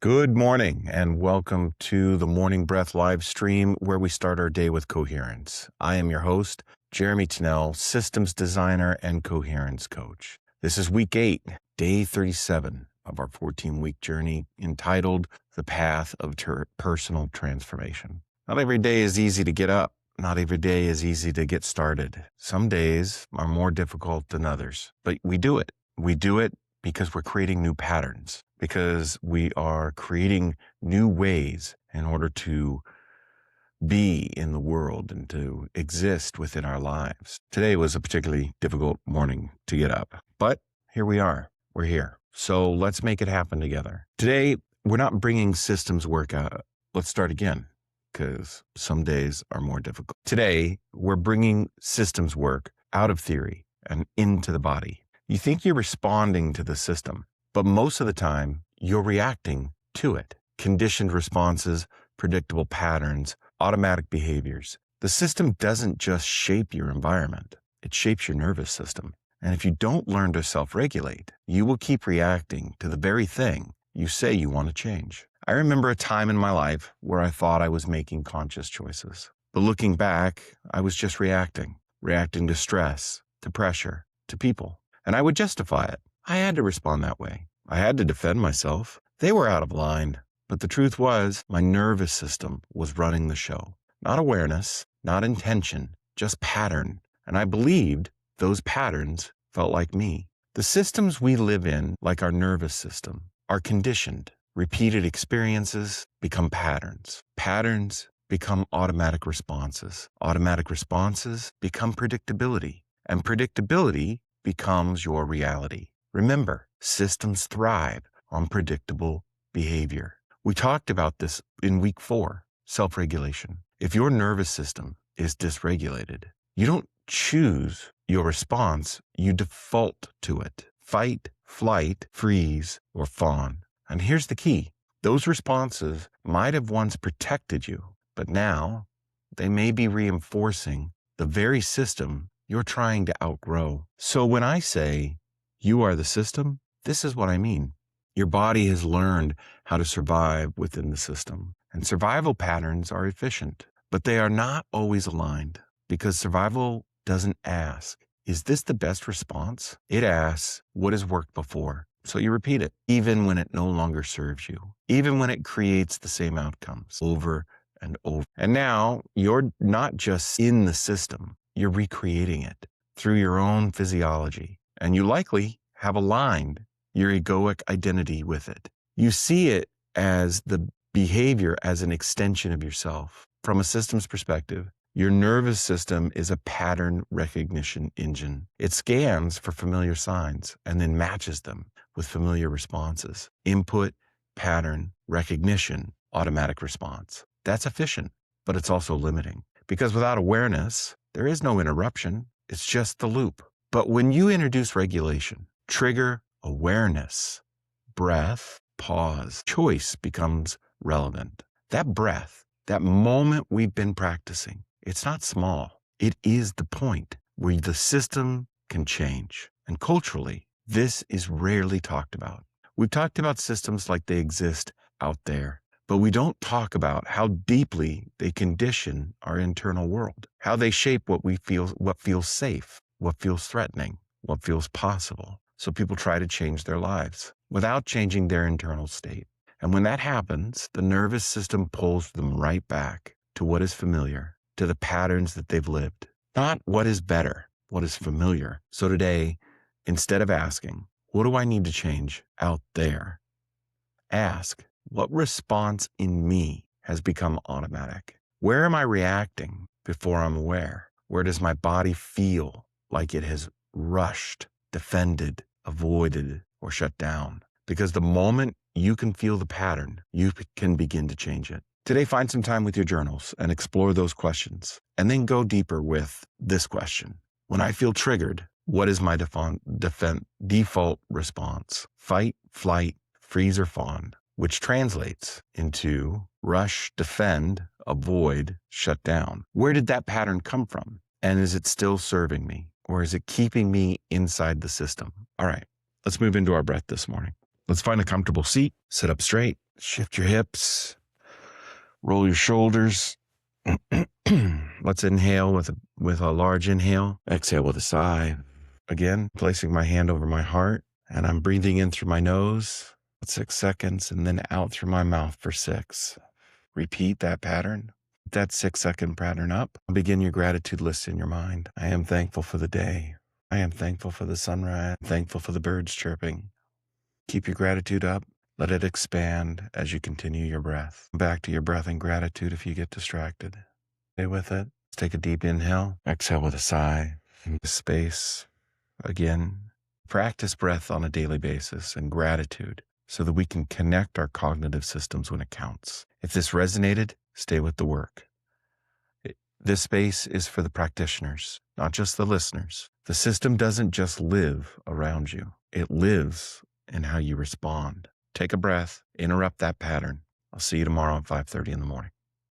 Good morning and welcome to the Morning Breath Livestream where we start our day with coherence. I am your host, Jeremy Tennell, systems designer and coherence coach. This is week 8, day 37 of our 14-week journey entitled The Path of Personal Transformation. Not every day is easy to get up. Not every day is easy to get started. Some days are more difficult than others, but we do it. We do it because we're creating new patterns, because we are creating new ways in order to be in the world and to exist within our lives. Today was a particularly difficult morning to get up, but here we are. We're here. So let's make it happen together. Today, we're not bringing systems work out. Let's start again, because some days are more difficult. Today, we're bringing systems work out of theory and into the body. You think you're responding to the system, but most of the time, you're reacting to it. Conditioned responses, predictable patterns, automatic behaviors. The system doesn't just shape your environment, it shapes your nervous system. And if you don't learn to self-regulate, you will keep reacting to the very thing you say you want to change. I remember a time in my life where I thought I was making conscious choices. But looking back, I was just reacting to stress, to pressure, to people. And I would justify it. I had to respond that way. I had to defend myself. They were out of line. But the truth was, my nervous system was running the show. Not awareness, not intention, just pattern. And I believed those patterns felt like me. The systems we live in, like our nervous system, are conditioned. Repeated experiences become patterns. Patterns become automatic responses. Automatic responses become predictability. And predictability becomes your reality. Remember, systems thrive on predictable behavior. We talked about this in week 4, self-regulation. If your nervous system is dysregulated, you don't choose your response, you default to it. Fight, flight, freeze, or fawn. And here's the key. Those responses might have once protected you, but now they may be reinforcing the very system you're trying to outgrow. So when I say you are the system, this is what I mean. Your body has learned how to survive within the system. And survival patterns are efficient, but they are not always aligned because survival doesn't ask, is this the best response? It asks, what has worked before? So you repeat it, even when it no longer serves you, even when it creates the same outcomes over and over. And now you're not just in the system, you're recreating it through your own physiology. And you likely have aligned your egoic identity with it. You see it as the behavior as an extension of yourself. From a systems perspective, your nervous system is a pattern recognition engine. It scans for familiar signs and then matches them with familiar responses. Input, pattern, recognition, automatic response. That's efficient, but it's also limiting. Because without awareness, there is no interruption. It's just the loop. But when you introduce regulation, trigger awareness, breath, pause, choice becomes relevant. That breath, that moment we've been practicing, it's not small. It is the point where the system can change. And culturally, this is rarely talked about. We've talked about systems like they exist out there, but we don't talk about how deeply they condition our internal world, how they shape what feels safe, what feels threatening, what feels possible. So people try to change their lives without changing their internal state. And when that happens, the nervous system pulls them right back to what is familiar, to the patterns that they've lived, not what is better, what is familiar. So today, instead of asking, what do I need to change out there? Ask, what response in me has become automatic? Where am I reacting before I'm aware? Where does my body feel like it has rushed, defended, avoided, or shut down? Because the moment you can feel the pattern, you can begin to change it. Today, find some time with your journals and explore those questions. And then go deeper with this question. When I feel triggered, what is my default response? Fight, flight, freeze, or fawn, which translates into rush, defend, avoid, shut down. Where did that pattern come from? And is it still serving me? Or is it keeping me inside the system? All right, let's move into our breath this morning. Let's find a comfortable seat. Sit up straight. Shift your hips. Roll your shoulders. Let's inhale with a large inhale. Exhale with a sigh. Again, placing my hand over my heart, and I'm breathing in through my nose for 6 seconds and then out through my mouth for 6. Repeat that pattern. That 6-second pattern up. Begin your gratitude list in your mind. I am thankful for the day. I am thankful for the sunrise. I'm thankful for the birds chirping. Keep your gratitude up. Let it expand as you continue your breath. Back to your breath and gratitude if you get distracted. Stay with it. Let's take a deep inhale. Exhale with a sigh. Space. Again. Practice breath on a daily basis and gratitude so that we can connect our cognitive systems when it counts. If this resonated, stay with the work. This space is for the practitioners, not just the listeners. The system doesn't just live around you. It lives in how you respond. Take a breath, interrupt that pattern. I'll see you tomorrow at 5:30 in the morning.